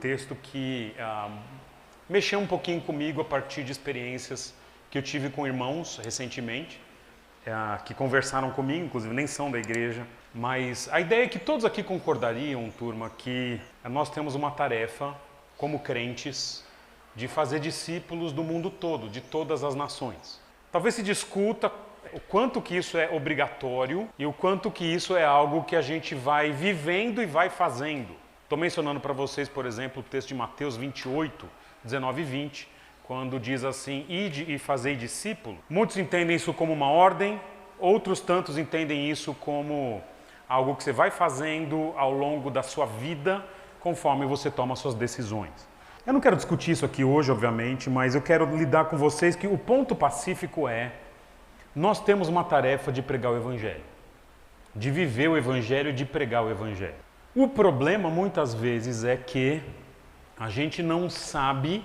texto que mexeu um pouquinho comigo a partir de experiências que eu tive com irmãos recentemente, que conversaram comigo, inclusive nem são da igreja, mas a ideia é que todos aqui concordariam, turma, que nós temos uma tarefa como crentes de fazer discípulos do mundo todo, de todas as nações. Talvez se discuta o quanto que isso é obrigatório e o quanto que isso é algo que a gente vai vivendo e vai fazendo. Estou mencionando para vocês, por exemplo, o texto de Mateus 28, 19 e 20, quando diz assim, ide e fazei discípulo. Muitos entendem isso como uma ordem, outros tantos entendem isso como algo que você vai fazendo ao longo da sua vida, conforme você toma suas decisões. Eu não quero discutir isso aqui hoje, obviamente, mas eu quero lidar com vocês que o ponto pacífico é: nós temos uma tarefa de pregar o Evangelho, de viver o Evangelho e de pregar o Evangelho. O problema, muitas vezes, é que a gente não sabe,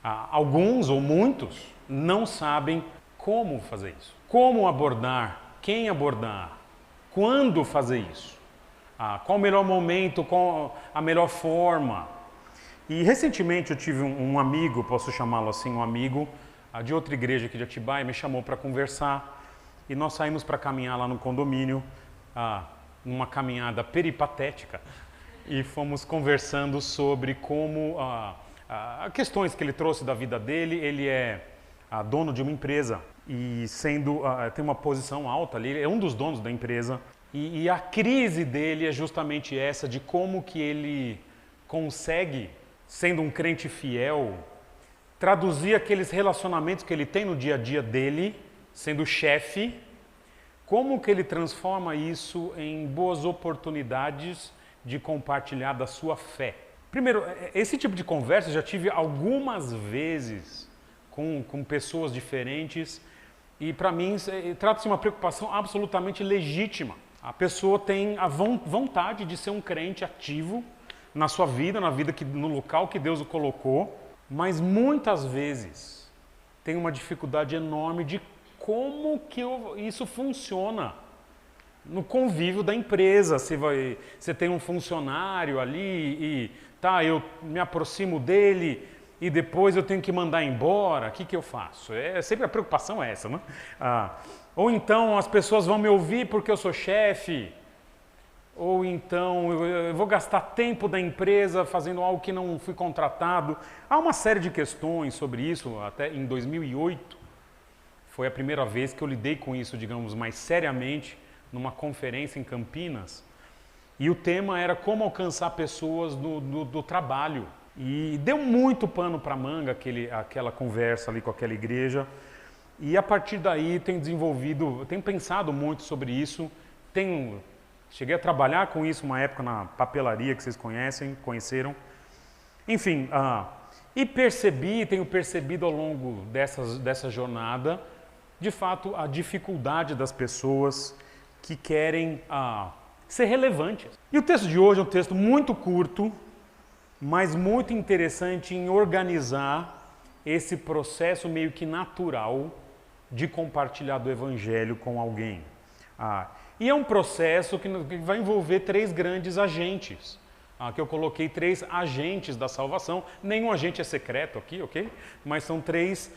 alguns ou muitos não sabem como fazer isso. Como abordar, quem abordar, quando fazer isso, qual o melhor momento, qual a melhor forma. E recentemente eu tive um amigo, posso chamá-lo assim, um amigo de outra igreja aqui de Atibaia, me chamou para conversar e nós saímos para caminhar lá no condomínio, numa caminhada peripatética, e fomos conversando sobre como questões que ele trouxe da vida dele. Ele é dono de uma empresa e tem uma posição alta ali, é um dos donos da empresa, e a crise dele é justamente essa de como que ele consegue, sendo um crente fiel, traduzir aqueles relacionamentos que ele tem no dia a dia dele, sendo chefe, como que ele transforma isso em boas oportunidades de compartilhar da sua fé. Primeiro, esse tipo de conversa eu já tive algumas vezes com pessoas diferentes e para mim trata-se de uma preocupação absolutamente legítima. A pessoa tem a vontade de ser um crente ativo na sua vida, no local que Deus o colocou, mas muitas vezes tem uma dificuldade enorme de como que isso funciona no convívio da empresa. Você tem um funcionário ali e eu me aproximo dele e depois eu tenho que mandar embora, o que eu faço? Sempre a preocupação é essa, né? Ou então as pessoas vão me ouvir porque eu sou chefe, ou então eu vou gastar tempo da empresa fazendo algo que não fui contratado. Há uma série de questões sobre isso. Até em 2008 foi a primeira vez que eu lidei com isso, digamos, mais seriamente, numa conferência em Campinas. E o tema era como alcançar pessoas do trabalho. E deu muito pano para manga aquela conversa ali com aquela igreja. E a partir daí tenho pensado muito sobre isso. Cheguei a trabalhar com isso uma época na papelaria que vocês conheceram. Enfim, e tenho percebido ao longo dessa jornada, de fato, a dificuldade das pessoas que querem ser relevantes. E o texto de hoje é um texto muito curto, mas muito interessante em organizar esse processo meio que natural de compartilhar do Evangelho com alguém. E é um processo que vai envolver 3 grandes agentes, que eu coloquei 3 agentes da salvação. Nenhum agente é secreto aqui, ok? Mas são três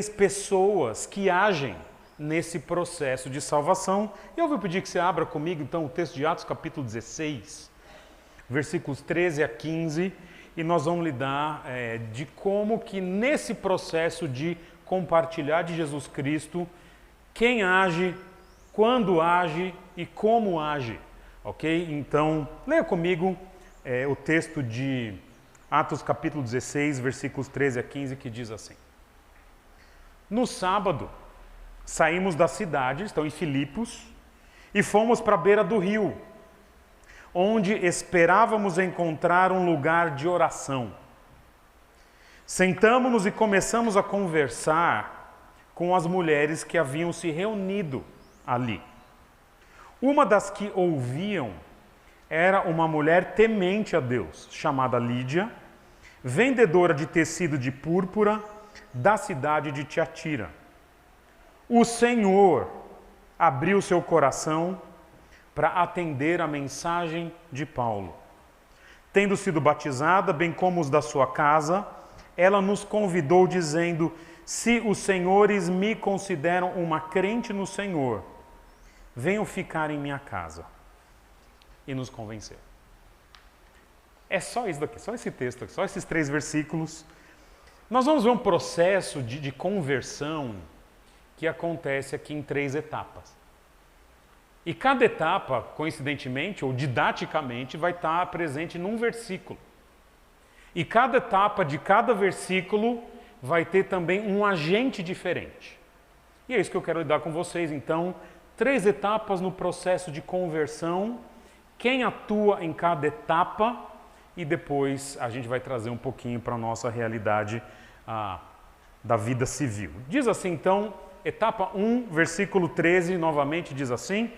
pessoas que agem nesse processo de salvação. Eu vou pedir que você abra comigo, então, o texto de Atos, capítulo 16, versículos 13 a 15, e nós vamos lidar de como que nesse processo de compartilhar de Jesus Cristo, quem age, quando age e como age, ok? Então, leia comigo o texto de Atos capítulo 16, versículos 13 a 15, que diz assim: No sábado, saímos da cidade, estão em Filipos, e fomos para a beira do rio, onde esperávamos encontrar um lugar de oração. Sentamo-nos e começamos a conversar com as mulheres que haviam se reunido ali. Uma das que ouviam era uma mulher temente a Deus, chamada Lídia, vendedora de tecido de púrpura da cidade de Tiatira. O Senhor abriu seu coração para atender a mensagem de Paulo. Tendo sido batizada, bem como os da sua casa, ela nos convidou dizendo: se os senhores me consideram uma crente no Senhor, venham ficar em minha casa. E nos convenceu. É só isso daqui, só esse texto aqui, só esses 3 versículos. Nós vamos ver um processo de conversão que acontece aqui em 3 etapas. E cada etapa, coincidentemente ou didaticamente, vai estar presente num versículo. E cada etapa de cada versículo vai ter também um agente diferente. E é isso que eu quero lidar com vocês. Então, 3 etapas no processo de conversão, quem atua em cada etapa, e depois a gente vai trazer um pouquinho para a nossa realidade da vida civil. Diz assim, então, etapa 1, versículo 13, novamente diz assim: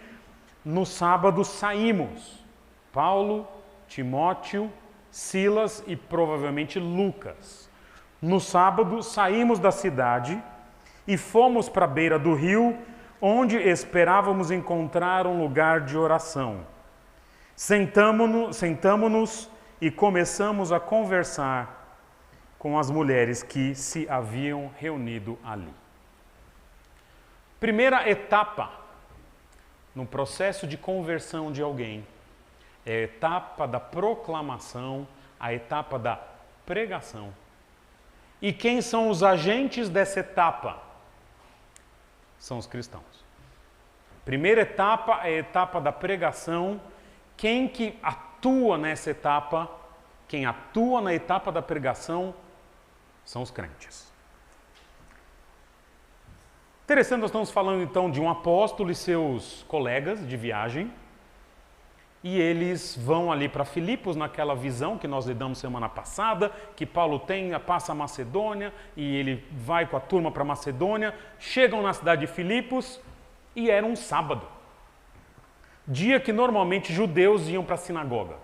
no sábado saímos, Paulo, Timóteo, Silas e provavelmente Lucas. No sábado saímos da cidade e fomos para a beira do rio, onde esperávamos encontrar um lugar de oração. Sentamo-nos e começamos a conversar com as mulheres que se haviam reunido ali. Primeira etapa no processo de conversão de alguém é a etapa da proclamação, a etapa da pregação. E quem são os agentes dessa etapa? São os cristãos. Primeira etapa é a etapa da pregação. Quem que atua nessa etapa, quem atua na etapa da pregação, são os crentes. Interessante, nós estamos falando então de um apóstolo e seus colegas de viagem, e eles vão ali para Filipos, naquela visão que nós lidamos semana passada, que Paulo tem, passa a Macedônia, e ele vai com a turma para Macedônia, chegam na cidade de Filipos, e era um sábado. Dia que normalmente judeus iam para a sinagoga.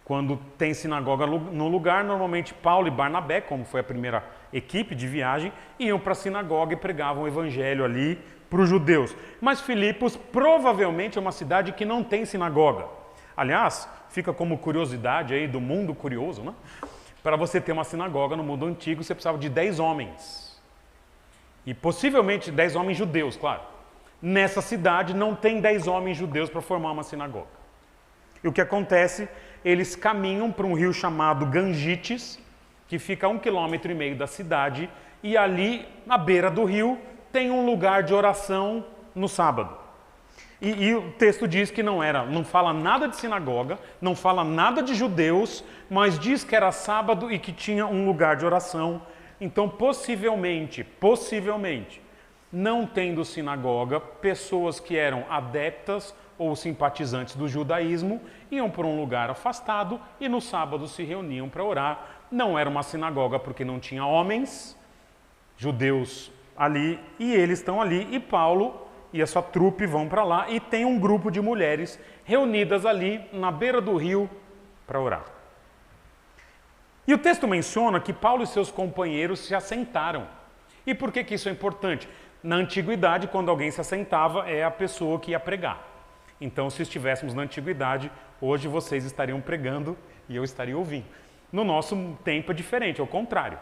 Quando tem sinagoga no lugar, normalmente Paulo e Barnabé, como foi a primeira equipe de viagem, iam para a sinagoga e pregavam o evangelho ali para os judeus. Mas Filipos provavelmente é uma cidade que não tem sinagoga. Aliás, fica como curiosidade aí do mundo curioso, né? Para você ter uma sinagoga no mundo antigo, você precisava de 10 homens. E possivelmente 10 homens judeus, claro. Nessa cidade não tem 10 homens judeus para formar uma sinagoga. E o que acontece? Eles caminham para um rio chamado Gangites, que fica a 1,5 km da cidade, e ali, na beira do rio, tem um lugar de oração no sábado. E o texto diz que não fala nada de sinagoga, não fala nada de judeus, mas diz que era sábado e que tinha um lugar de oração. Então, possivelmente, não tendo sinagoga, pessoas que eram adeptas ou simpatizantes do judaísmo iam para um lugar afastado e no sábado se reuniam para orar. Não era uma sinagoga porque não tinha homens judeus ali, e eles estão ali, e Paulo e a sua trupe vão para lá, e tem um grupo de mulheres reunidas ali na beira do rio para orar. E o texto menciona que Paulo e seus companheiros se assentaram. E por que isso é importante? Na antiguidade, quando alguém se assentava, é a pessoa que ia pregar. Então, se estivéssemos na antiguidade, hoje vocês estariam pregando e eu estaria ouvindo. No nosso tempo é diferente, é o contrário.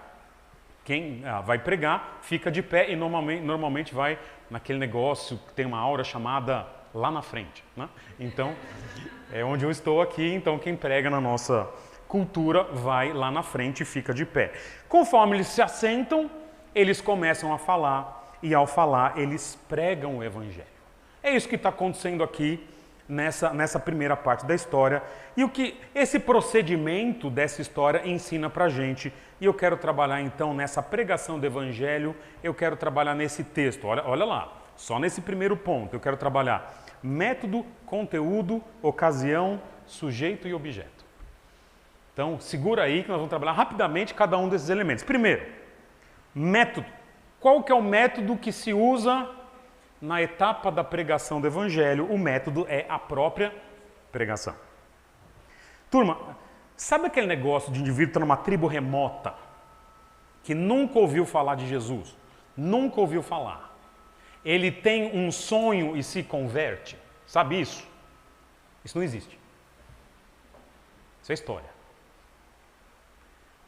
Quem vai pregar fica de pé e normalmente vai naquele negócio que tem uma aura chamada lá na frente, né? Então, é onde eu estou aqui, então quem prega na nossa cultura vai lá na frente e fica de pé. Conforme eles se assentam, eles começam a falar, e ao falar, eles pregam o evangelho. É isso que está acontecendo aqui nessa primeira parte da história, e o que esse procedimento dessa história ensina para a gente. E eu quero trabalhar então nessa pregação do evangelho, eu quero trabalhar nesse texto, olha lá, só nesse primeiro ponto, eu quero trabalhar método, conteúdo, ocasião, sujeito e objeto. Então, segura aí que nós vamos trabalhar rapidamente cada um desses elementos. Primeiro, método. Qual que é o método que se usa na etapa da pregação do evangelho? O método é a própria pregação. Turma, sabe aquele negócio de indivíduo estar numa tribo remota, que nunca ouviu falar de Jesus? Nunca ouviu falar. Ele tem um sonho e se converte. Sabe isso? Isso não existe. Isso é história.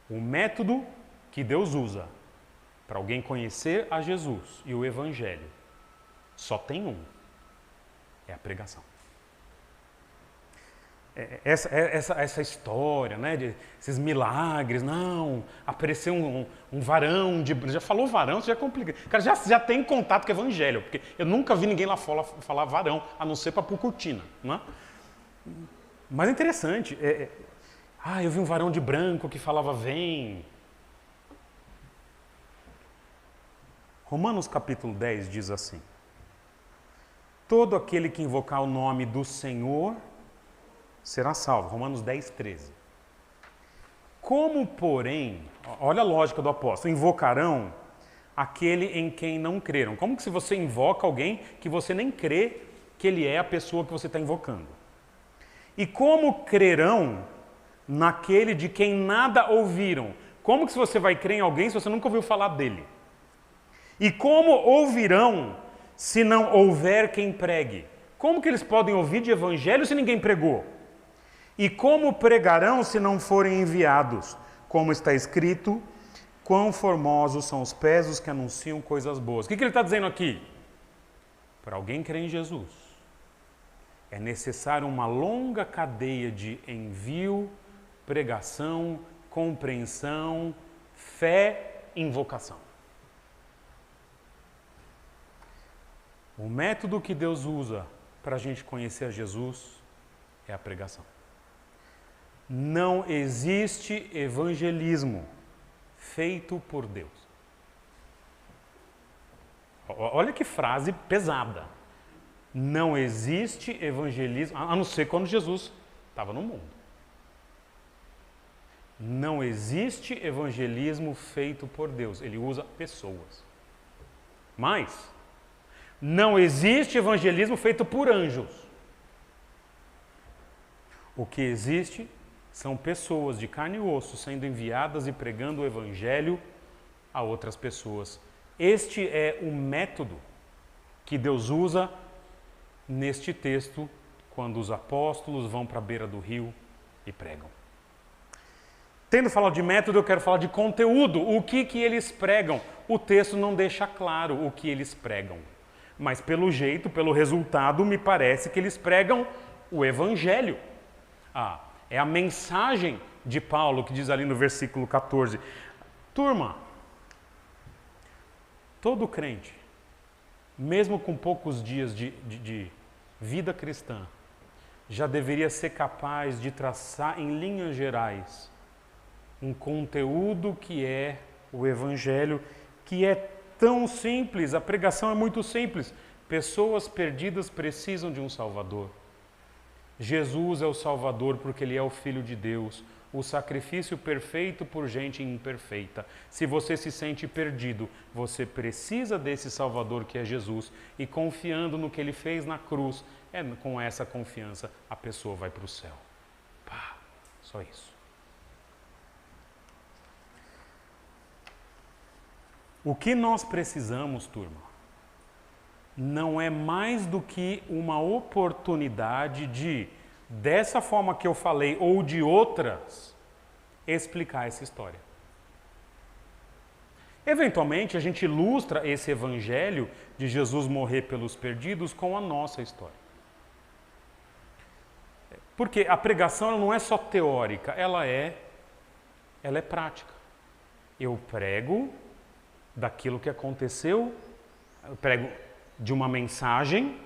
O método que Deus usa para alguém conhecer a Jesus e o Evangelho só tem um: é a pregação. Essa história, né, esses milagres, não, apareceu um varão de... Já falou varão, você já complica. Cara, já tem contato com o Evangelho, porque eu nunca vi ninguém lá fora falar varão, a não ser para pôr cortina, né? Mas é interessante, eu vi um varão de branco que falava vem. Romanos capítulo 10 diz assim: todo aquele que invocar o nome do Senhor será salvo. Romanos 10, 13. Como, porém, olha a lógica do apóstolo, invocarão aquele em quem não creram. Como que se você invoca alguém que você nem crê que ele é a pessoa que você está invocando? E como crerão naquele de quem nada ouviram? Como que você vai crer em alguém se você nunca ouviu falar dele? E como ouvirão se não houver quem pregue? Como que eles podem ouvir de evangelho se ninguém pregou? E como pregarão se não forem enviados? Como está escrito, quão formosos são os pés dos que anunciam coisas boas. O que ele está dizendo aqui? Para alguém crer em Jesus, é necessário uma longa cadeia de envio, pregação, compreensão, fé, invocação. O método que Deus usa para a gente conhecer a Jesus é a pregação. Não existe evangelismo feito por Deus. Olha que frase pesada. Não existe evangelismo, a não ser quando Jesus estava no mundo. Não existe evangelismo feito por Deus. Ele usa pessoas. Mas não existe evangelismo feito por anjos. O que existe são pessoas de carne e osso sendo enviadas e pregando o evangelho a outras pessoas. Este é o método que Deus usa neste texto, quando os apóstolos vão para a beira do rio e pregam. Tendo falado de método, eu quero falar de conteúdo. O que eles pregam? O texto não deixa claro o que eles pregam. Mas pelo jeito, pelo resultado, me parece que eles pregam o Evangelho. É a mensagem de Paulo que diz ali no versículo 14. Turma, todo crente, mesmo com poucos dias de vida cristã, já deveria ser capaz de traçar em linhas gerais um conteúdo que é o Evangelho, que é tão simples, a pregação é muito simples. Pessoas perdidas precisam de um Salvador. Jesus é o Salvador porque Ele é o Filho de Deus, o sacrifício perfeito por gente imperfeita. Se você se sente perdido, você precisa desse Salvador que é Jesus, e confiando no que Ele fez na cruz, com essa confiança a pessoa vai para o céu. Só isso. O que nós precisamos, turma, não é mais do que uma oportunidade de, dessa forma que eu falei ou de outras, explicar essa história. Eventualmente, a gente ilustra esse evangelho de Jesus morrer pelos perdidos com a nossa história. Porque a pregação não é só teórica, ela é prática. Eu prego daquilo que aconteceu, eu prego de uma mensagem,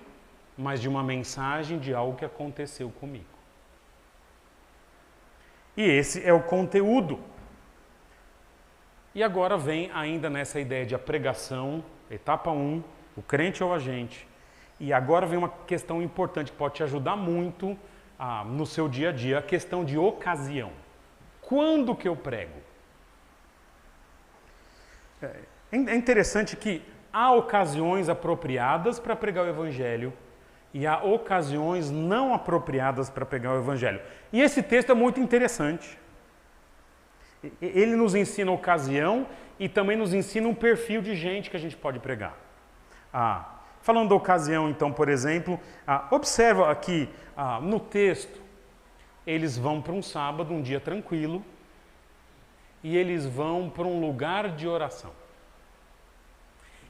mas de uma mensagem de algo que aconteceu comigo. E esse é o conteúdo. E agora vem ainda nessa ideia de a pregação, etapa 1, o crente é o agente. E agora vem uma questão importante que pode te ajudar muito no seu dia a dia, a questão de ocasião. Quando que eu prego? É interessante que há ocasiões apropriadas para pregar o Evangelho e há ocasiões não apropriadas para pregar o Evangelho. E esse texto é muito interessante. Ele nos ensina a ocasião e também nos ensina um perfil de gente que a gente pode pregar. Falando da ocasião, então, por exemplo, observa aqui no texto eles vão para um sábado, um dia tranquilo, e eles vão para um lugar de oração.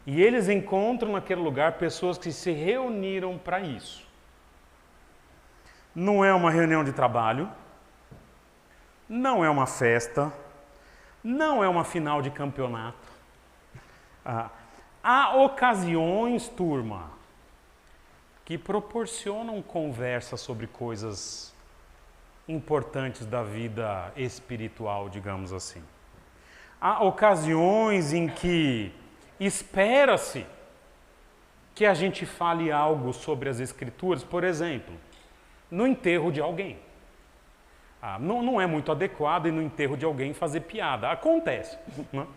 E eles encontram naquele lugar pessoas que se reuniram para isso. Não é uma reunião de trabalho, não é uma festa, não é uma final de campeonato. Há ocasiões, turma, que proporcionam conversa sobre coisas importantes da vida espiritual, digamos assim. Há ocasiões em que espera-se que a gente fale algo sobre as Escrituras, por exemplo, no enterro de alguém. Não é muito adequado no enterro de alguém fazer piada. Acontece. Né?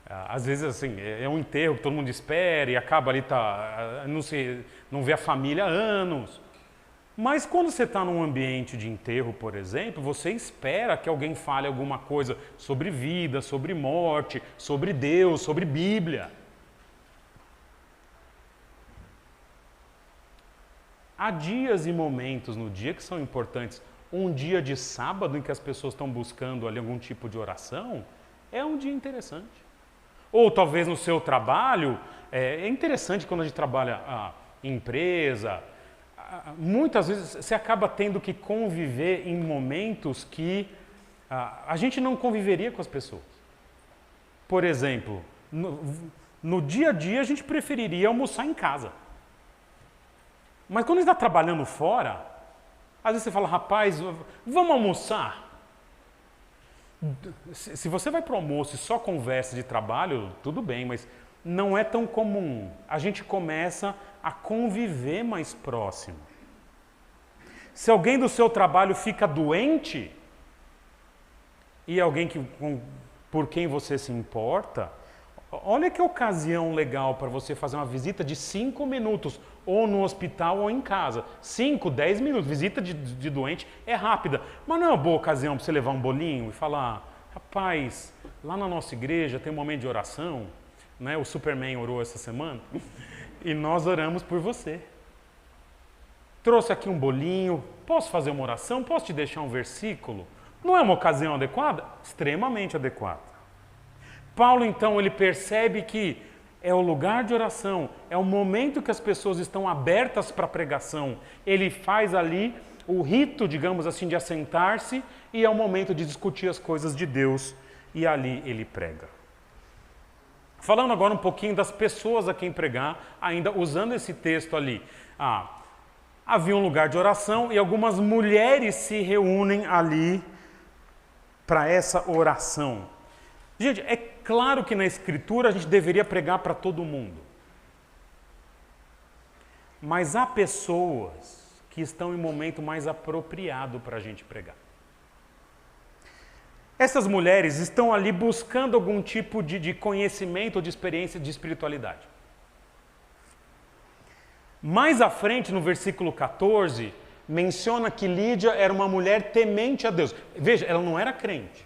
Às vezes assim, é um enterro que todo mundo espera e acaba ali, não vê a família há anos. Mas quando você está num ambiente de enterro, por exemplo, você espera que alguém fale alguma coisa sobre vida, sobre morte, sobre Deus, sobre Bíblia. Há dias e momentos no dia que são importantes. Um dia de sábado em que as pessoas estão buscando ali algum tipo de oração, é um dia interessante. Ou talvez no seu trabalho, é interessante quando a gente trabalha em empresa, muitas vezes você acaba tendo que conviver em momentos que a gente não conviveria com as pessoas. Por exemplo, no dia a dia a gente preferiria almoçar em casa. Mas quando a gente está trabalhando fora, às vezes você fala, rapaz, vamos almoçar? Se você vai para o almoço e só conversa de trabalho, tudo bem, mas não é tão comum. A gente começa a conviver mais próximo. Se alguém do seu trabalho fica doente, e alguém por quem você se importa, olha que ocasião legal para você fazer uma visita de 5 minutos, ou no hospital ou em casa. 5, 10 minutos. Visita de doente é rápida, mas não é uma boa ocasião para você levar um bolinho e falar, rapaz, lá na nossa igreja tem um momento de oração, né? O Superman orou essa semana, e nós oramos por você. Trouxe aqui um bolinho, posso fazer uma oração? Posso te deixar um versículo? Não é uma ocasião adequada? Extremamente adequada. Paulo, então, ele percebe que é o lugar de oração, é o momento que as pessoas estão abertas para a pregação. Ele faz ali o rito, digamos assim, de assentar-se, e é o momento de discutir as coisas de Deus, e ali ele prega. Falando agora um pouquinho das pessoas a quem pregar, ainda usando esse texto ali. Havia um lugar de oração e algumas mulheres se reúnem ali para essa oração. Gente, é claro que na Escritura a gente deveria pregar para todo mundo. Mas há pessoas que estão em momento mais apropriado para a gente pregar. Essas mulheres estão ali buscando algum tipo de conhecimento ou de experiência de espiritualidade. Mais à frente, no versículo 14, menciona que Lídia era uma mulher temente a Deus. Veja, ela não era crente.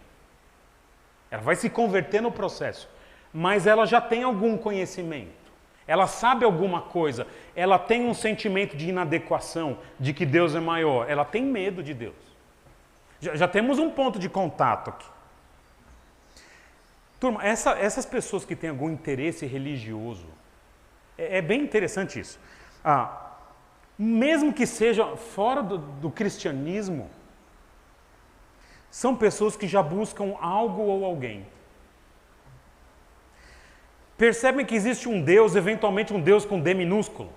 Ela vai se converter no processo, mas ela já tem algum conhecimento. Ela sabe alguma coisa. Ela tem um sentimento de inadequação, de que Deus é maior. Ela tem medo de Deus. Já temos um ponto de contato aqui. Turma, essas pessoas que têm algum interesse religioso, é bem interessante isso. Mesmo que seja fora do cristianismo, são pessoas que já buscam algo ou alguém. Percebem que existe um Deus, eventualmente um Deus com D minúsculo.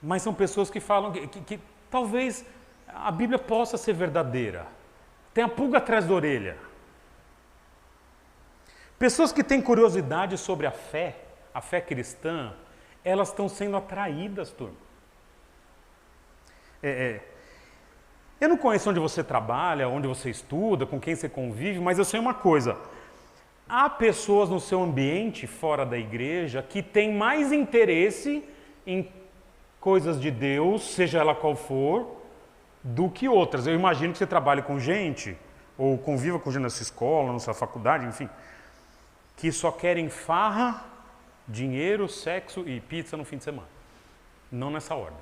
Mas são pessoas que falam que talvez a Bíblia possa ser verdadeira. Tem a pulga atrás da orelha. Pessoas que têm curiosidade sobre a fé cristã, elas estão sendo atraídas, turma. Eu não conheço onde você trabalha, onde você estuda, com quem você convive, mas eu sei uma coisa. Há pessoas no seu ambiente, fora da igreja, que têm mais interesse em coisas de Deus, seja ela qual for, do que outras. Eu imagino que você trabalhe com gente, ou conviva com gente na sua escola, na sua faculdade, enfim, que só querem farra, dinheiro, sexo e pizza no fim de semana. Não nessa ordem.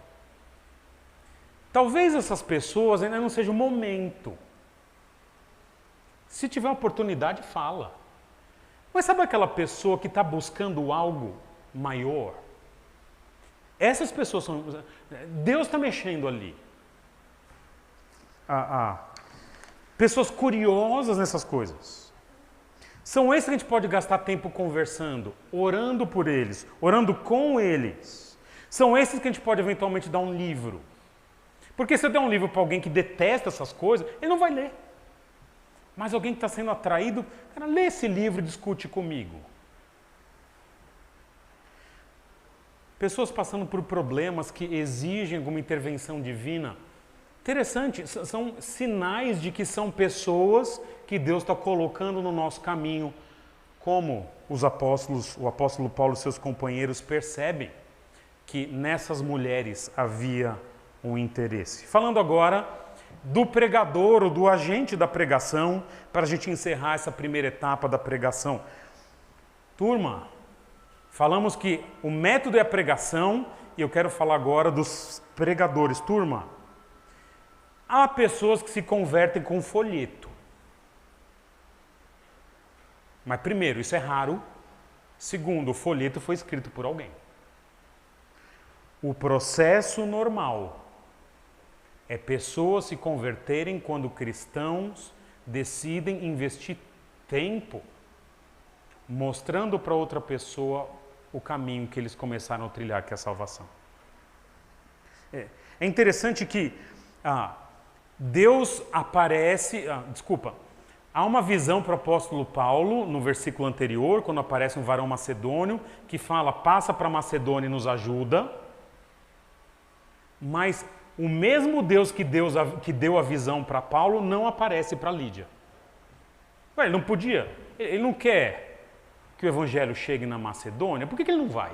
Talvez essas pessoas ainda não seja o momento. Se tiver oportunidade, fala. Mas sabe aquela pessoa que está buscando algo maior? Essas pessoas são... Deus está mexendo ali. Pessoas curiosas nessas coisas. São esses que a gente pode gastar tempo conversando, orando por eles, orando com eles. São esses que a gente pode eventualmente dar um livro. Porque se eu der um livro para alguém que detesta essas coisas, ele não vai ler. Mas alguém que está sendo atraído, cara, lê esse livro e discute comigo. Pessoas passando por problemas que exigem alguma intervenção divina. Interessante, são sinais de que são pessoas que Deus está colocando no nosso caminho. Como os apóstolos, o apóstolo Paulo e seus companheiros percebem que nessas mulheres havia um interesse. Falando agora do pregador ou do agente da pregação, para a gente encerrar essa primeira etapa da pregação. Turma, falamos que o método é a pregação e eu quero falar agora dos pregadores. Turma, há pessoas que se convertem com folheto. Mas primeiro, isso é raro. Segundo, o folheto foi escrito por alguém. O processo normal é pessoas se converterem quando cristãos decidem investir tempo mostrando para outra pessoa o caminho que eles começaram a trilhar, que é a salvação. É interessante que Deus aparece... há uma visão para o apóstolo Paulo, no versículo anterior, quando aparece um varão macedônio, que fala, passa para Macedônia e nos ajuda. Mas o mesmo Deus que deu a visão para Paulo não aparece para Lídia. Ele não podia, ele não quer que o evangelho chegue na Macedônia, por que ele não vai?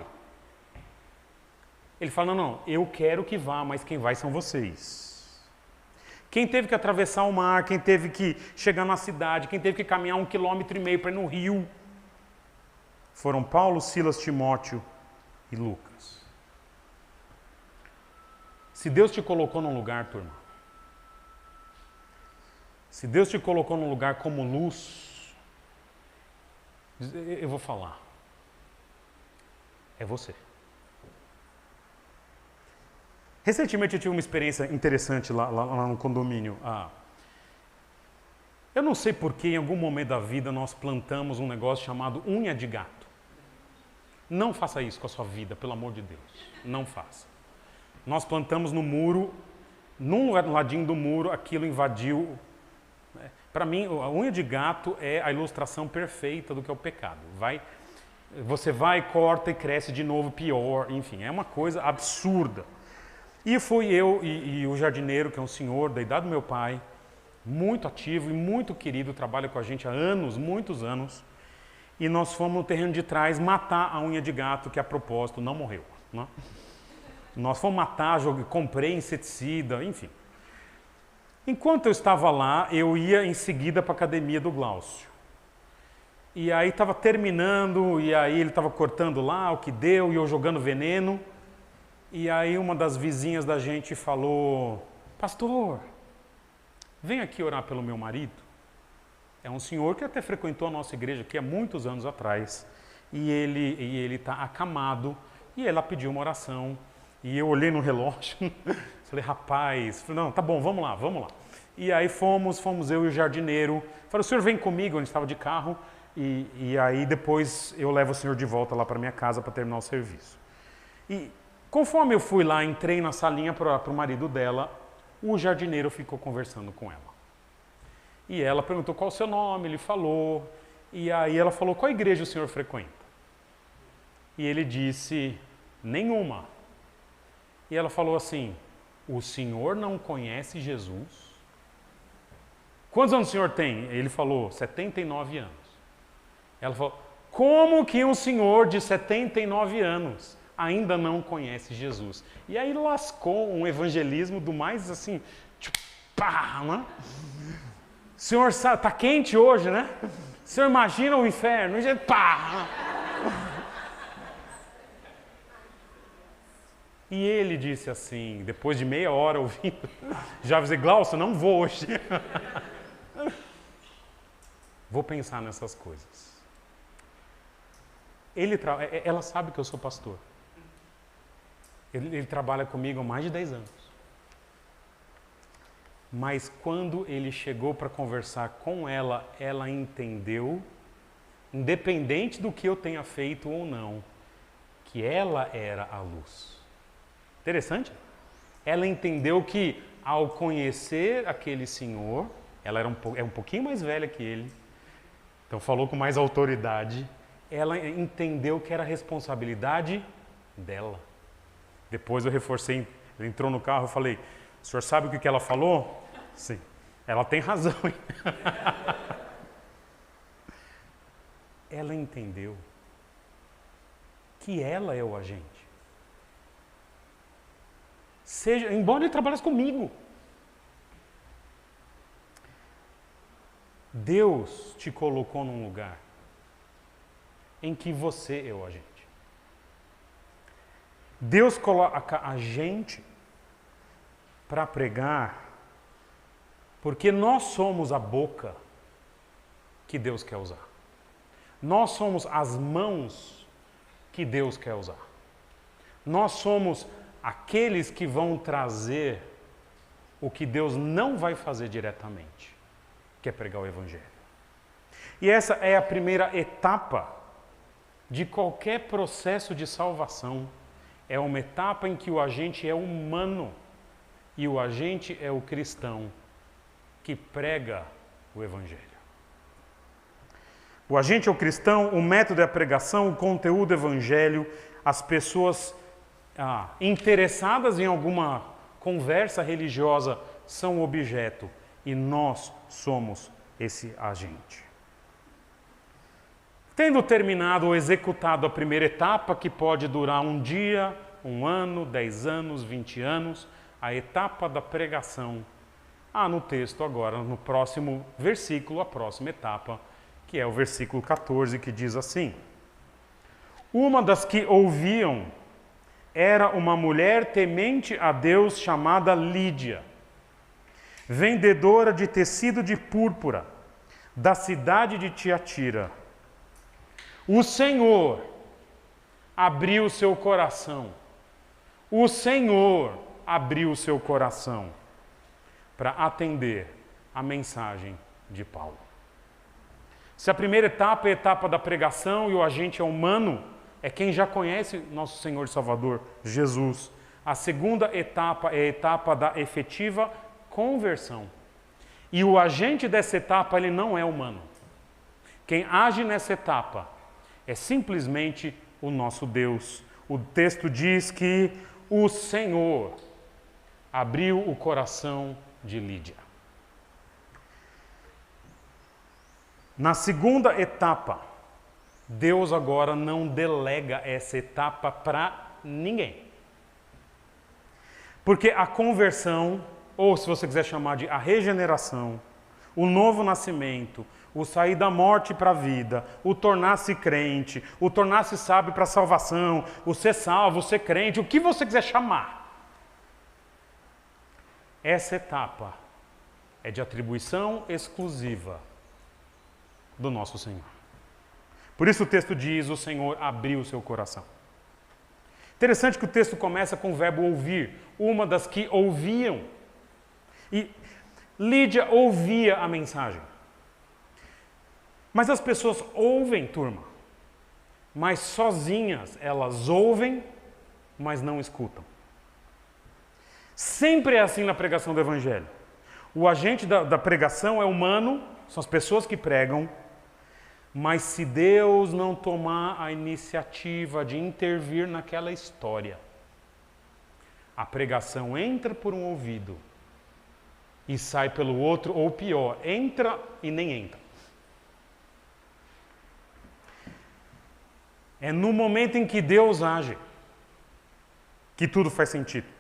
Ele fala, não, eu quero que vá, mas quem vai são vocês. Quem teve que atravessar o mar, quem teve que chegar na cidade, quem teve que caminhar 1,5 km para ir no rio, foram Paulo, Silas, Timóteo e Lucas. Se Deus te colocou num lugar, turma, se Deus te colocou num lugar como luz, eu vou falar, é você. Recentemente eu tive uma experiência interessante lá no condomínio. Eu não sei porque em algum momento da vida nós plantamos um negócio chamado unha de gato. Não faça isso com a sua vida, pelo amor de Deus. Não faça. Nós plantamos no muro, num ladinho do muro, aquilo invadiu. Para mim, a unha de gato é a ilustração perfeita do que é o pecado. Você vai, corta e cresce de novo pior, enfim, é uma coisa absurda. E fui eu e o jardineiro, que é um senhor da idade do meu pai, muito ativo e muito querido, trabalha com a gente há anos, muitos anos, e nós fomos no terreno de trás matar a unha de gato, que a propósito não morreu, né? Nós fomos matar, comprei inseticida, enfim. Enquanto eu estava lá, eu ia em seguida para a academia do Glaucio. E aí estava terminando, e aí ele estava cortando lá o que deu, e eu jogando veneno. E aí uma das vizinhas da gente falou, pastor, vem aqui orar pelo meu marido. É um senhor que até frequentou a nossa igreja aqui há muitos anos atrás. E ele está acamado, e ela pediu uma oração. E eu olhei no relógio, falei, rapaz, não, tá bom, vamos lá. E aí fomos eu e o jardineiro. Falei, o senhor vem comigo, a gente estava de carro, e aí depois eu levo o senhor de volta lá para minha casa para terminar o serviço. E conforme eu fui lá, entrei na salinha para o marido dela, o jardineiro ficou conversando com ela. E ela perguntou qual o seu nome, ele falou, e aí ela falou, qual igreja o senhor frequenta? E ele disse, nenhuma. E ela falou assim, o senhor não conhece Jesus? Quantos anos o senhor tem? Ele falou, 79 anos. Ela falou, como que um senhor de 79 anos ainda não conhece Jesus? E aí lascou um evangelismo do mais assim, tipo, pá, né? O senhor sabe, tá quente hoje, né? O senhor imagina o inferno, pá! E ele disse assim, depois de meia hora ouvindo, já avisei, Glaucio, não vou hoje. Vou pensar nessas coisas. Ela sabe que eu sou pastor. Ele trabalha comigo há mais de 10 anos. Mas quando ele chegou para conversar com ela, ela entendeu, independente do que eu tenha feito ou não, que ela era a luz. Interessante? Ela entendeu que ao conhecer aquele senhor, ela é um pouquinho mais velha que ele, então falou com mais autoridade, ela entendeu que era responsabilidade dela. Depois eu reforcei, ele entrou no carro, eu falei, o senhor sabe o que ela falou? Sim. Ela tem razão, hein? Ela entendeu que ela é o agente. Embora ele trabalhasse comigo. Deus te colocou num lugar em que você é o agente. Deus coloca a gente para pregar porque nós somos a boca que Deus quer usar. Nós somos as mãos que Deus quer usar. Nós somos aqueles que vão trazer o que Deus não vai fazer diretamente, que é pregar o Evangelho. E essa é a primeira etapa de qualquer processo de salvação. É uma etapa em que o agente é humano e o agente é o cristão que prega o Evangelho. O agente é o cristão, o método é a pregação, o conteúdo é o Evangelho, as pessoas interessadas em alguma conversa religiosa são o objeto e nós somos esse agente. Tendo terminado ou executado a primeira etapa, que pode durar um dia, 1 ano, 10 anos, 20 anos, a etapa da pregação. No texto agora, no próximo versículo, a próxima etapa, que é o versículo 14, que diz assim: uma das que ouviam era uma mulher temente a Deus chamada Lídia, vendedora de tecido de púrpura, da cidade de Tiatira. O Senhor abriu seu coração. O Senhor abriu o seu coração para atender a mensagem de Paulo. Se a primeira etapa é a etapa da pregação e o agente é humano, é quem já conhece nosso Senhor e Salvador, Jesus. A segunda etapa é a etapa da efetiva conversão. E o agente dessa etapa, ele não é humano. Quem age nessa etapa é simplesmente o nosso Deus. O texto diz que o Senhor abriu o coração de Lídia. Na segunda etapa, Deus agora não delega essa etapa para ninguém. Porque a conversão, ou se você quiser chamar de a regeneração, o novo nascimento, o sair da morte para a vida, o tornar-se crente, o tornar-se sábio para a salvação, o ser salvo, o ser crente, o que você quiser chamar. Essa etapa é de atribuição exclusiva do nosso Senhor. Por isso o texto diz, o Senhor abriu o seu coração. Interessante que o texto começa com o verbo ouvir, uma das que ouviam. E Lídia ouvia a mensagem. Mas as pessoas ouvem, turma, mas sozinhas elas ouvem, mas não escutam. Sempre é assim na pregação do Evangelho. O agente da pregação é humano, são as pessoas que pregam, mas se Deus não tomar a iniciativa de intervir naquela história, a pregação entra por um ouvido e sai pelo outro, ou pior, entra e nem entra. É no momento em que Deus age que tudo faz sentido.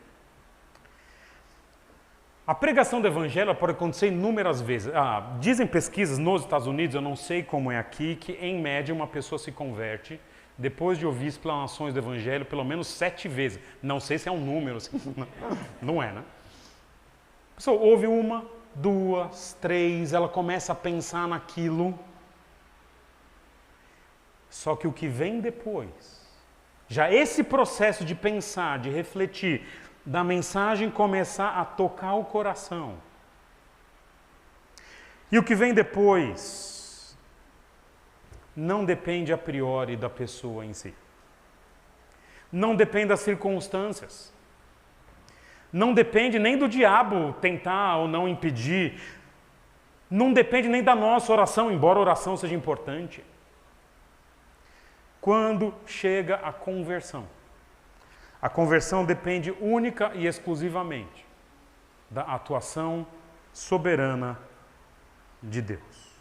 A pregação do Evangelho pode acontecer inúmeras vezes. Dizem pesquisas nos Estados Unidos, eu não sei como é aqui, que em média uma pessoa se converte depois de ouvir explanações do Evangelho pelo menos 7 vezes. Não sei se é um número, assim, não é, né? A pessoa ouve 1, 2, 3, ela começa a pensar naquilo. Só que o que vem depois, já esse processo de pensar, de refletir, da mensagem começar a tocar o coração. E o que vem depois não depende a priori da pessoa em si. Não depende das circunstâncias. Não depende nem do diabo tentar ou não impedir. Não depende nem da nossa oração, embora a oração seja importante. Quando chega a conversão depende única e exclusivamente da atuação soberana de Deus.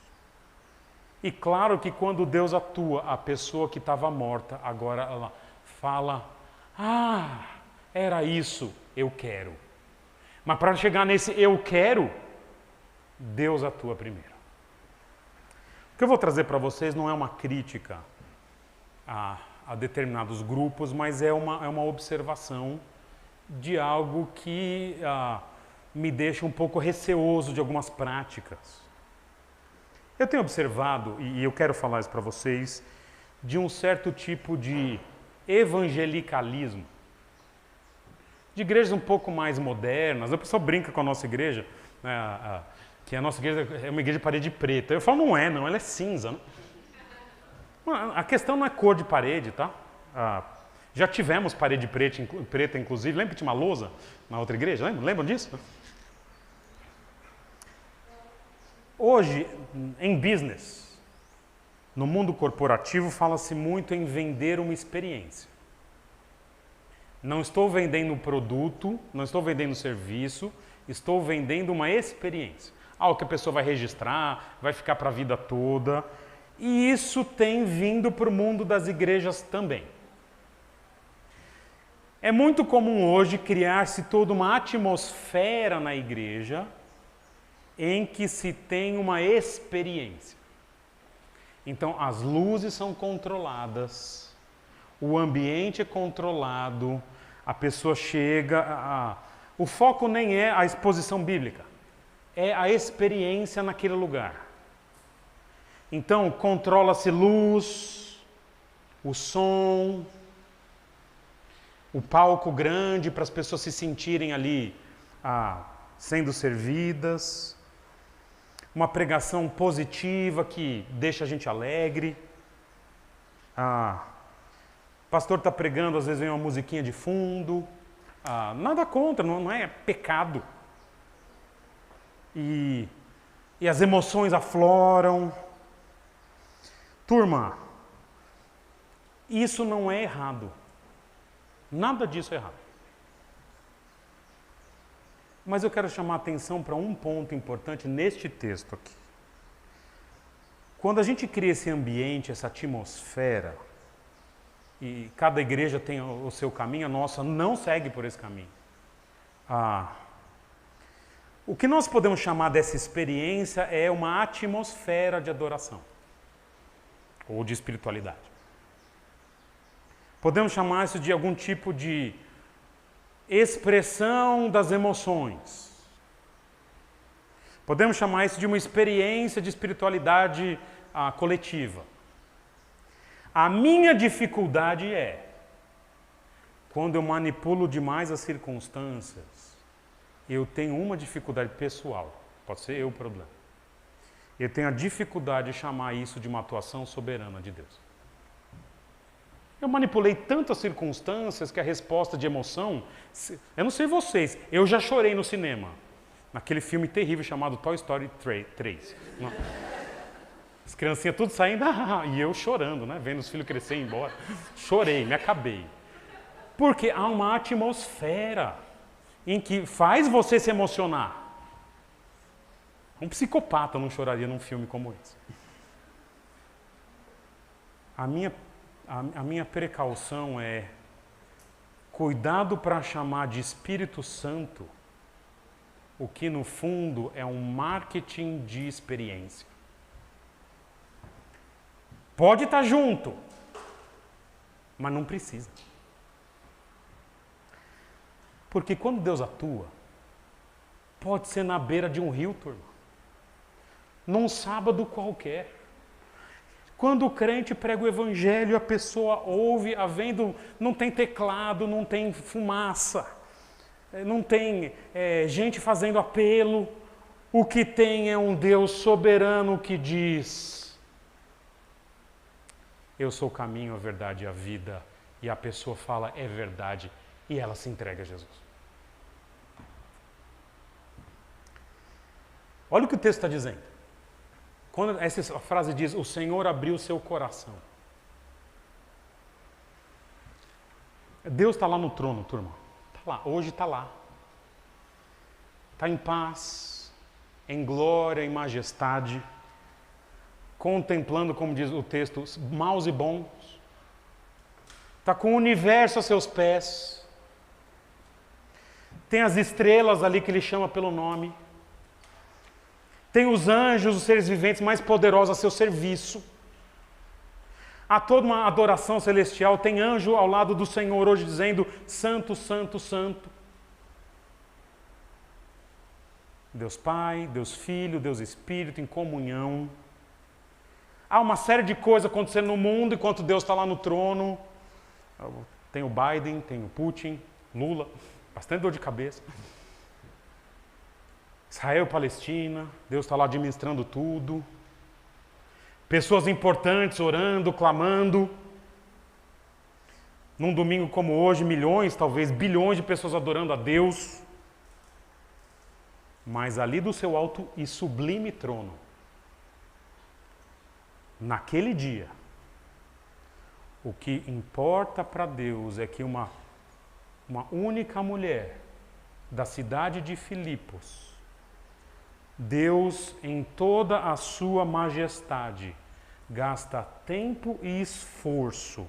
E claro que quando Deus atua, a pessoa que estava morta, agora ela fala, era isso, eu quero. Mas para chegar nesse eu quero, Deus atua primeiro. O que eu vou trazer para vocês não é uma crítica a determinados grupos, mas é uma observação de algo que me deixa um pouco receoso de algumas práticas. Eu tenho observado, e eu quero falar isso para vocês, de um certo tipo de evangelicalismo. De igrejas um pouco mais modernas. O pessoal brinca com a nossa igreja, que a nossa igreja é uma igreja de parede preta. Eu falo, não, ela é cinza. Né? A questão não é cor de parede, tá? Já tivemos parede preta, inclusive. Lembra que tinha uma lousa na outra igreja? Lembram disso? Hoje, em business, no mundo corporativo, fala-se muito em vender uma experiência. Não estou vendendo um produto, não estou vendendo um serviço, estou vendendo uma experiência. Algo que a pessoa vai registrar, vai ficar para a vida toda. E isso tem vindo para o mundo das igrejas também. É muito comum hoje criar-se toda uma atmosfera na igreja em que se tem uma experiência. Então, as luzes são controladas, o ambiente é controlado, a pessoa chega... O foco nem é a exposição bíblica, é a experiência naquele lugar. Então, controla-se luz, o som, o palco grande para as pessoas se sentirem ali sendo servidas, uma pregação positiva que deixa a gente alegre. O pastor está pregando, às vezes vem uma musiquinha de fundo. Nada contra, não é pecado. E as emoções afloram. Turma, isso não é errado. Nada disso é errado. Mas eu quero chamar a atenção para um ponto importante neste texto aqui. Quando a gente cria esse ambiente, essa atmosfera, e cada igreja tem o seu caminho, a nossa não segue por esse caminho. O que nós podemos chamar dessa experiência é uma atmosfera de adoração. Ou de espiritualidade. Podemos chamar isso de algum tipo de expressão das emoções. Podemos chamar isso de uma experiência de espiritualidade coletiva. A minha dificuldade é quando eu manipulo demais as circunstâncias, eu tenho uma dificuldade pessoal. Pode ser eu o problema. Eu tenho a dificuldade de chamar isso de uma atuação soberana de Deus. Eu manipulei tantas circunstâncias que a resposta de emoção... Eu não sei vocês, eu já chorei no cinema. Naquele filme terrível chamado Toy Story 3. As criancinhas tudo saindo e eu chorando, né? Vendo os filhos crescer e ir embora. Chorei, me acabei. Porque há uma atmosfera em que faz você se emocionar. Um psicopata não choraria num filme como esse. A minha precaução é cuidado para chamar de Espírito Santo o que no fundo é um marketing de experiência. Pode estar junto, mas não precisa. Porque quando Deus atua, pode ser na beira de um rio, turma. Num sábado qualquer. Quando o crente prega o evangelho, a pessoa ouve, não tem teclado, não tem fumaça, não tem gente fazendo apelo. O que tem é um Deus soberano que diz: eu sou o caminho, a verdade e a vida. E a pessoa fala, é verdade, e ela se entrega a Jesus. Olha o que o texto está dizendo. Quando essa frase diz, o Senhor abriu o seu coração. Deus está lá no trono, turma. Está lá, hoje está lá. Está em paz, em glória, em majestade, contemplando, como diz o texto, maus e bons. Está com o universo a seus pés. Tem as estrelas ali que ele chama pelo nome. Tem os anjos, os seres viventes mais poderosos a seu serviço. Há toda uma adoração celestial. Tem anjo ao lado do Senhor hoje dizendo, Santo, Santo, Santo. Deus Pai, Deus Filho, Deus Espírito em comunhão. Há uma série de coisas acontecendo no mundo enquanto Deus está lá no trono. Tem o Biden, tem o Putin, Lula, bastante dor de cabeça. Israel, Palestina, Deus está lá administrando tudo. Pessoas importantes orando, clamando. Num domingo como hoje, milhões, talvez bilhões de pessoas adorando a Deus. Mas ali do seu alto e sublime trono, naquele dia, o que importa para Deus é que uma única mulher da cidade de Filipos, Deus, em toda a sua majestade, gasta tempo e esforço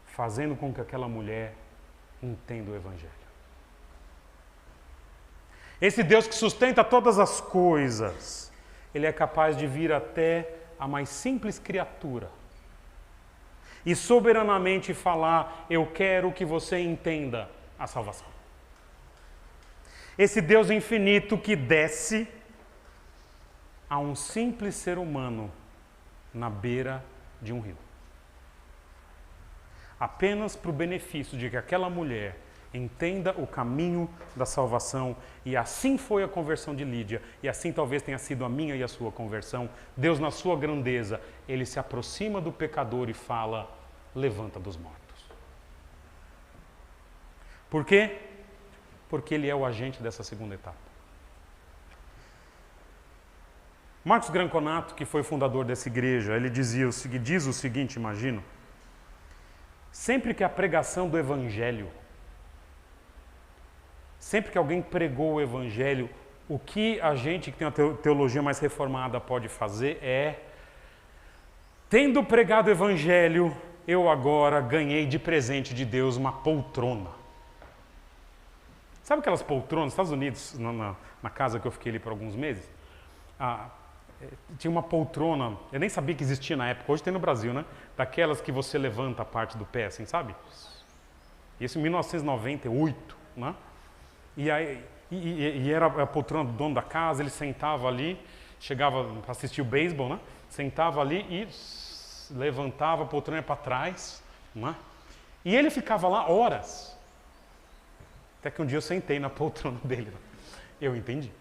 fazendo com que aquela mulher entenda o Evangelho. Esse Deus que sustenta todas as coisas, Ele é capaz de vir até a mais simples criatura e soberanamente falar, eu quero que você entenda a salvação. Esse Deus infinito que desce a um simples ser humano na beira de um rio. Apenas para o benefício de que aquela mulher entenda o caminho da salvação, e assim foi a conversão de Lídia, e assim talvez tenha sido a minha e a sua conversão. Deus, na sua grandeza, Ele se aproxima do pecador e fala, levanta dos mortos. Por quê? Porque Ele é o agente dessa segunda etapa. Marcos Granconato, que foi fundador dessa igreja, ele diz o seguinte, imagino, sempre que a pregação do Evangelho, sempre que alguém pregou o Evangelho, o que a gente que tem uma teologia mais reformada pode fazer é, tendo pregado o Evangelho, eu agora ganhei de presente de Deus uma poltrona. Sabe aquelas poltronas, nos Estados Unidos, na casa que eu fiquei ali por alguns meses? Tinha uma poltrona, eu nem sabia que existia na época, hoje tem no Brasil, né? Daquelas que você levanta a parte do pé, assim, sabe? Isso em 1998, né? E era a poltrona do dono da casa, ele sentava ali, chegava para assistir o beisebol, né? Sentava ali e levantava a poltrona para trás, né? E ele ficava lá horas. Até que um dia eu sentei na poltrona dele. Né? Eu entendi.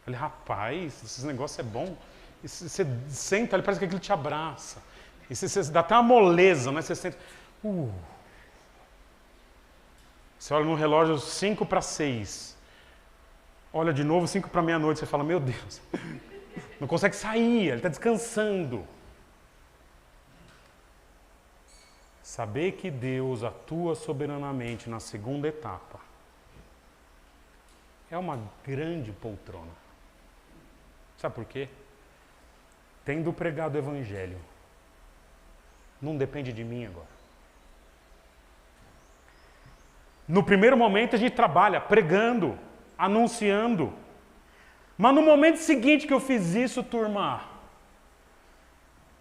Falei, rapaz, esse negócio é bom. E você senta ali, parece que aquilo te abraça. E você dá até uma moleza, né? Você senta. Você olha no relógio 5:06. Olha de novo 5 para meia-noite. Você fala, meu Deus. Não consegue sair, ele está descansando. Saber que Deus atua soberanamente na segunda etapa é uma grande poltrona. Sabe por quê? Tendo pregado o Evangelho, não depende de mim agora. No primeiro momento a gente trabalha pregando, anunciando. Mas no momento seguinte que eu fiz isso, turma,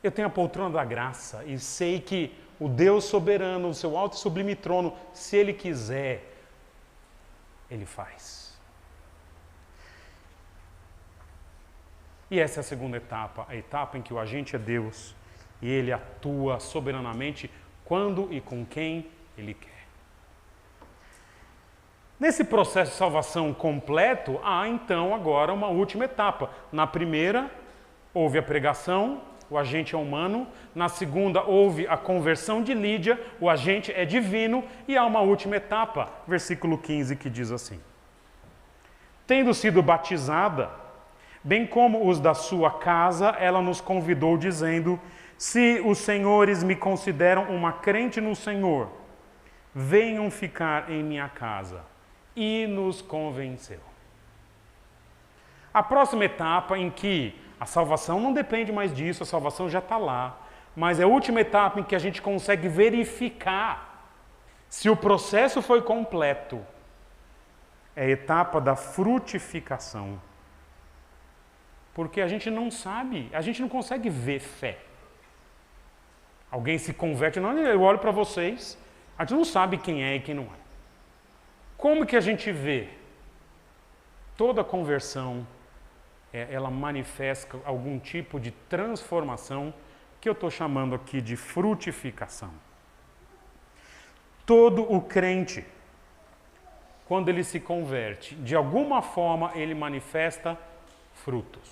Eu tenho a poltrona da graça e sei que o Deus soberano, o seu alto e sublime trono, se Ele quiser, Ele faz. E essa é a segunda etapa, a etapa em que o agente é Deus e Ele atua soberanamente quando e com quem Ele quer. Nesse processo de salvação completo, há então agora uma última etapa. Na primeira, houve a pregação, o agente é humano. Na segunda, houve a conversão de Lídia, o agente é divino. E há uma última etapa, versículo 15, que diz assim: tendo sido batizada, bem como os da sua casa, ela nos convidou dizendo: se os senhores me consideram uma crente no Senhor, venham ficar em minha casa. E nos convenceu. A próxima etapa em que a salvação não depende mais disso, a salvação já está lá, mas é a última etapa em que a gente consegue verificar se o processo foi completo. É a etapa da frutificação. Porque a gente não sabe, a gente não consegue ver fé. Alguém se converte, não, eu olho para vocês, a gente não sabe quem é e quem não é. Como que a gente vê? Toda conversão, ela manifesta algum tipo de transformação que eu estou chamando aqui de frutificação. Todo o crente, quando ele se converte, de alguma forma ele manifesta frutos.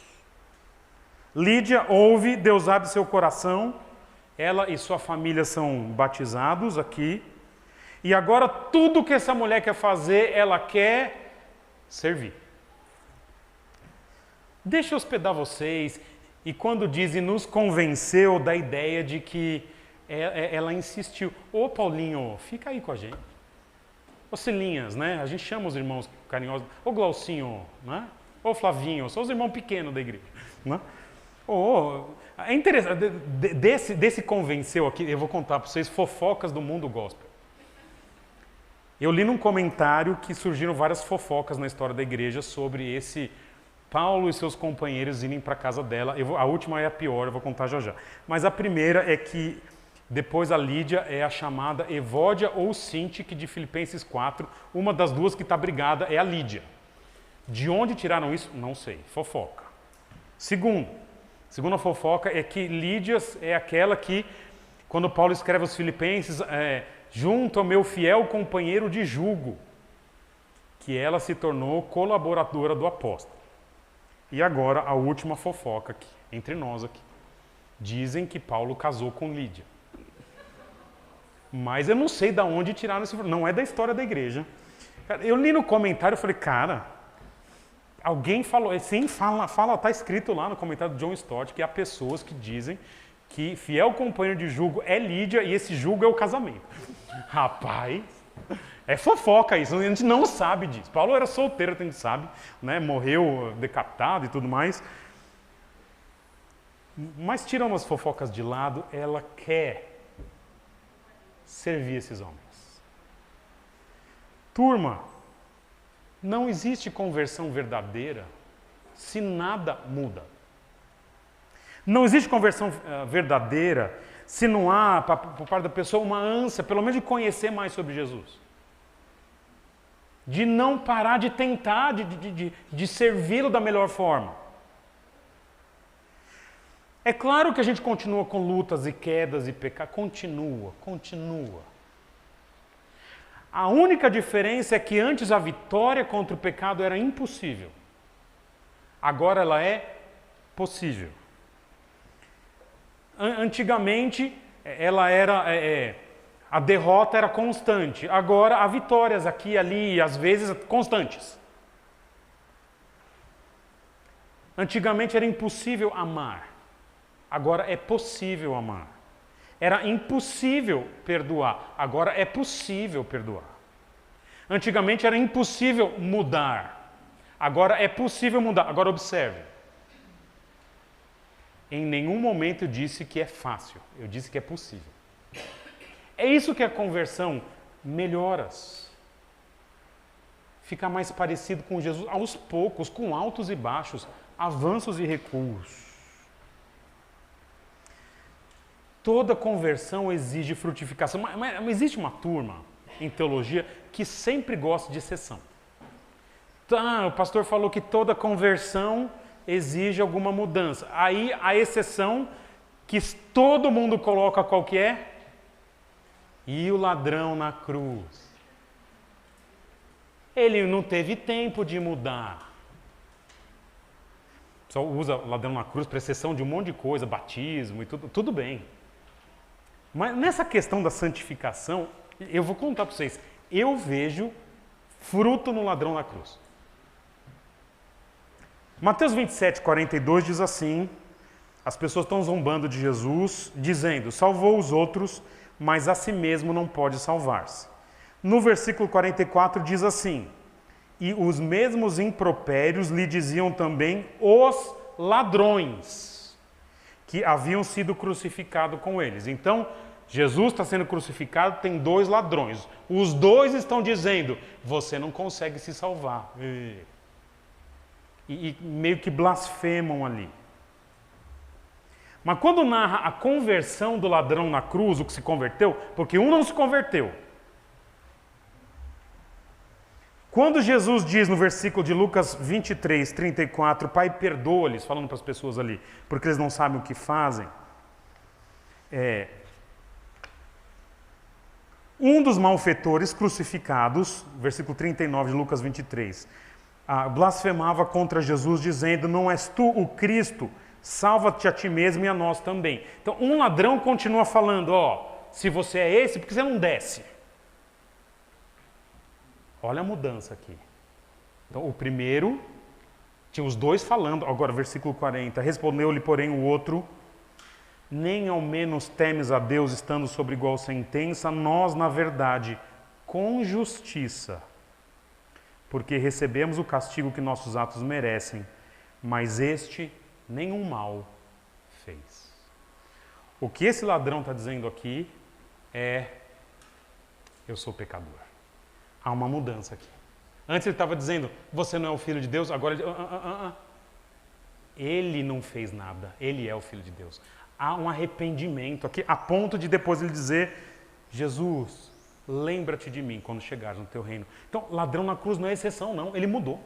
Lídia ouve, Deus abre seu coração, ela e sua família são batizados aqui. E agora tudo que essa mulher quer fazer, ela quer servir. Deixa eu hospedar vocês. E quando dizem, nos convenceu da ideia de que ela insistiu. Ô Paulinho, fica aí com a gente. Ô Cilinhas, né? A gente chama os irmãos carinhosos. Ô Glaucinho, né? Ô Flavinho, são os irmãos pequenos da igreja. Né? É interessante, desse convenceu aqui, eu vou contar para vocês fofocas do mundo gospel. Eu li num comentário que surgiram várias fofocas na história da igreja sobre esse Paulo e seus companheiros irem para a casa dela. A última é a pior, eu vou contar já já. Mas a primeira é que depois a Lídia é a chamada Evódia ou Sintique de Filipenses 4. Uma das duas que está brigada é a Lídia. De onde tiraram isso? Não sei. Fofoca. Segunda fofoca é que Lídia é aquela que, quando Paulo escreve aos Filipenses, junto ao meu fiel companheiro de jugo, que ela se tornou colaboradora do apóstolo. E agora a última fofoca aqui, entre nós aqui. Dizem que Paulo casou com Lídia. Mas eu não sei de onde tiraram esse... Não é da história da igreja. Eu li no comentário e falei, cara, alguém falou... Sim, tá escrito lá no comentário do John Stott que há pessoas que dizem que fiel companheiro de jugo é Lídia e esse jugo é o casamento. Rapaz, é fofoca isso, a gente não sabe disso. Paulo era solteiro, a gente sabe, né? Morreu decapitado e tudo mais. Mas tirando as fofocas de lado, ela quer servir esses homens. Turma, não existe conversão verdadeira se nada muda. Não existe conversão verdadeira se não há, por parte da pessoa, uma ânsia, pelo menos de conhecer mais sobre Jesus. De não parar de tentar, de servi-lo da melhor forma. É claro que a gente continua com lutas e quedas e pecados. Continua. A única diferença é que antes a vitória contra o pecado era impossível. Agora ela é possível. Antigamente, a derrota era constante. Agora, há vitórias aqui e ali, e às vezes constantes. Antigamente era impossível amar. Agora é possível amar. Era impossível perdoar. Agora é possível perdoar. Antigamente era impossível mudar. Agora é possível mudar. Agora observe. Em nenhum momento eu disse que é fácil, eu disse que é possível. É isso que a conversão melhora. Fica mais parecido com Jesus aos poucos, com altos e baixos, avanços e recuos. toda conversão exige frutificação. Mas existe uma turma em teologia que sempre gosta de exceção. Tá, o pastor falou que toda conversão exige alguma mudança. Aí a exceção que todo mundo coloca qual que é? E o ladrão na cruz. Ele não teve tempo de mudar. Só usa o ladrão na cruz para exceção de um monte de coisa, batismo e tudo bem. Mas nessa questão da santificação, eu vou contar para vocês, eu vejo fruto no ladrão na cruz. Mateus 27, 42 diz assim, as pessoas estão zombando de Jesus, dizendo, salvou os outros, mas a si mesmo não pode salvar-se. No versículo 44 diz assim, e os mesmos impropérios lhe diziam também os ladrões que haviam sido crucificados com eles. Então, Jesus está sendo crucificado, tem dois ladrões. Os dois estão dizendo, você não consegue se salvar. E meio que blasfemam ali. Mas quando narra a conversão do ladrão na cruz, o que se converteu, porque um não se converteu. Quando Jesus diz no versículo de Lucas 23, 34, Pai, perdoa-lhes, falando para as pessoas ali, porque eles não sabem o que fazem. Um dos malfeitores crucificados, versículo 39 de Lucas 23, blasfemava contra Jesus, dizendo, não és tu o Cristo, salva-te a ti mesmo e a nós também. Então, um ladrão continua falando, se você é esse, por que você não desce? Olha a mudança aqui. Então, o primeiro, tinha os dois falando, agora versículo 40, respondeu-lhe, porém, o outro, nem ao menos temes a Deus estando sobre igual sentença, nós, na verdade, com justiça, porque recebemos o castigo que nossos atos merecem, mas este nenhum mal fez. O que esse ladrão está dizendo aqui é, eu sou pecador. Há uma mudança aqui. Antes ele estava dizendo, você não é o Filho de Deus, agora ele... Ele não fez nada, ele é o Filho de Deus. Há um arrependimento aqui, a ponto de depois ele dizer, Jesus, lembra-te de mim quando chegares no teu reino. Então, ladrão na cruz não é exceção, não, ele mudou.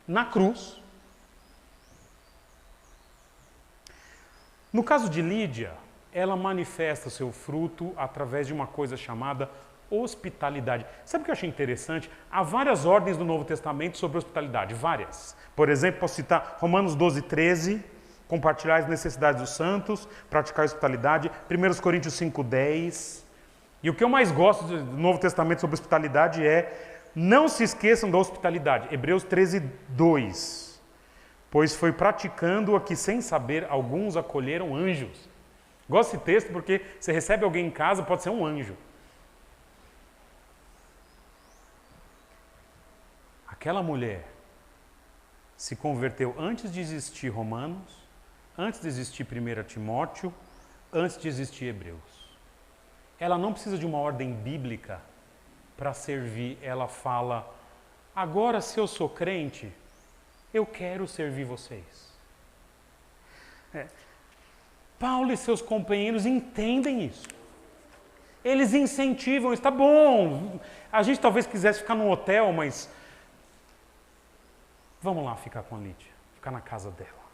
Na cruz. No caso de Lídia, ela manifesta seu fruto através de uma coisa chamada hospitalidade. Sabe o que eu achei interessante? Há várias ordens do Novo Testamento sobre hospitalidade, várias. Por exemplo, posso citar Romanos 12, 13, compartilhar as necessidades dos santos, praticar a hospitalidade, 1 Coríntios 5, 10. E o que eu mais gosto do Novo Testamento sobre hospitalidade é, não se esqueçam da hospitalidade, Hebreus 13, 2. Pois foi praticando-a que sem saber alguns acolheram anjos. Gosto desse texto porque você recebe alguém em casa, pode ser um anjo. Aquela mulher se converteu antes de existir Romanos, antes de existir 1 Timóteo, antes de existir Hebreus. Ela não precisa de uma ordem bíblica para servir. Ela fala, agora se eu sou crente, eu quero servir vocês. Paulo e seus companheiros entendem isso. Eles incentivam isso. Tá bom, a gente talvez quisesse ficar num hotel, mas... vamos lá ficar com a Lídia, ficar na casa dela.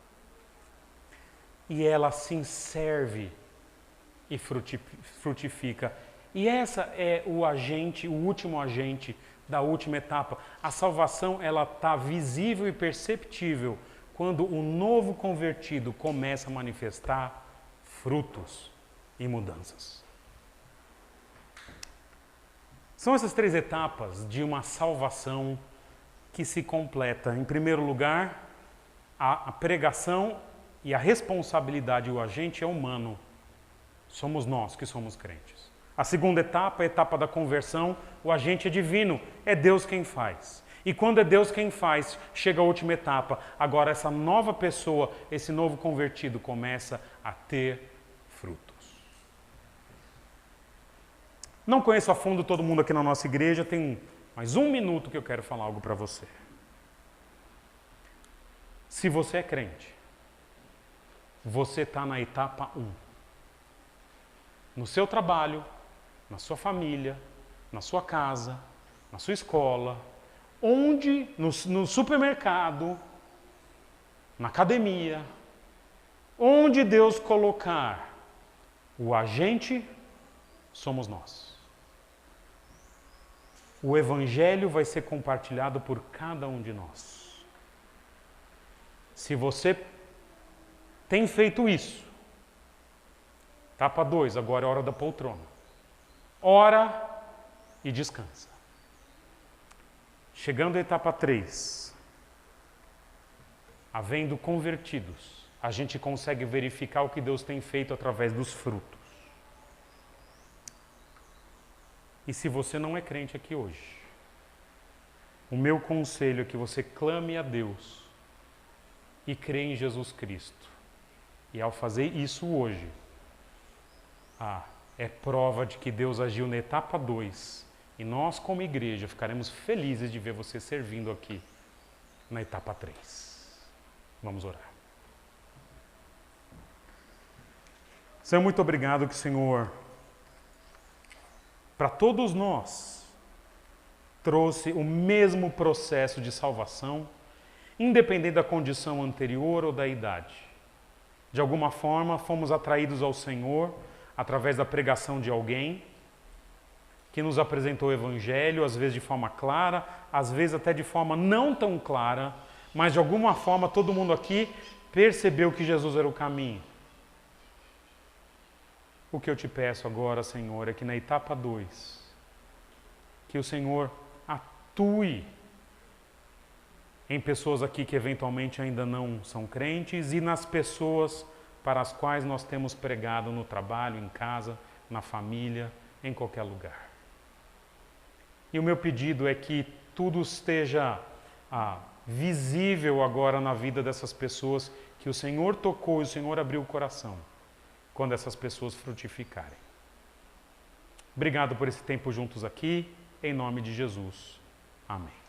E ela assim serve e frutifica. E essa é o agente, o último agente da última etapa. A salvação, ela está visível e perceptível quando o novo convertido começa a manifestar frutos e mudanças. São essas três etapas de uma salvação que se completa. Em primeiro lugar, a pregação e a responsabilidade, o agente é humano. Somos nós que somos crentes. A segunda etapa, a etapa da conversão, o agente é divino, é Deus quem faz. E quando é Deus quem faz, chega a última etapa. Agora essa nova pessoa, esse novo convertido começa a ter frutos. Não conheço a fundo todo mundo aqui na nossa igreja, tem mais um minuto que eu quero falar algo para você. Se você é crente, você está na etapa 1. no seu trabalho, na sua família, na sua casa, na sua escola, onde, no supermercado, na academia, onde Deus colocar o agente, somos nós. O Evangelho vai ser compartilhado por cada um de nós. Se você tem feito isso, etapa 2, agora é hora da poltrona. Ora e descansa. Chegando à etapa 3, havendo convertidos, a gente consegue verificar o que Deus tem feito através dos frutos. E se você não é crente aqui hoje, o meu conselho é que você clame a Deus e crê em Jesus Cristo. E ao fazer isso hoje, é prova de que Deus agiu na etapa 2. E nós, como igreja, ficaremos felizes de ver você servindo aqui na etapa 3. Vamos orar. Senhor, muito obrigado que o Senhor, para todos nós, trouxe o mesmo processo de salvação, independente da condição anterior ou da idade. De alguma forma, fomos atraídos ao Senhor através da pregação de alguém que nos apresentou o Evangelho, às vezes de forma clara, às vezes até de forma não tão clara, mas de alguma forma todo mundo aqui percebeu que Jesus era o caminho. O que eu te peço agora, Senhor, é que na etapa 2, que o Senhor atue em pessoas aqui que eventualmente ainda não são crentes e nas pessoas para as quais nós temos pregado no trabalho, em casa, na família, em qualquer lugar. E o meu pedido é que tudo esteja visível agora na vida dessas pessoas, que o Senhor tocou e o Senhor abriu o coração, quando essas pessoas frutificarem. Obrigado por esse tempo juntos aqui, em nome de Jesus. Amém.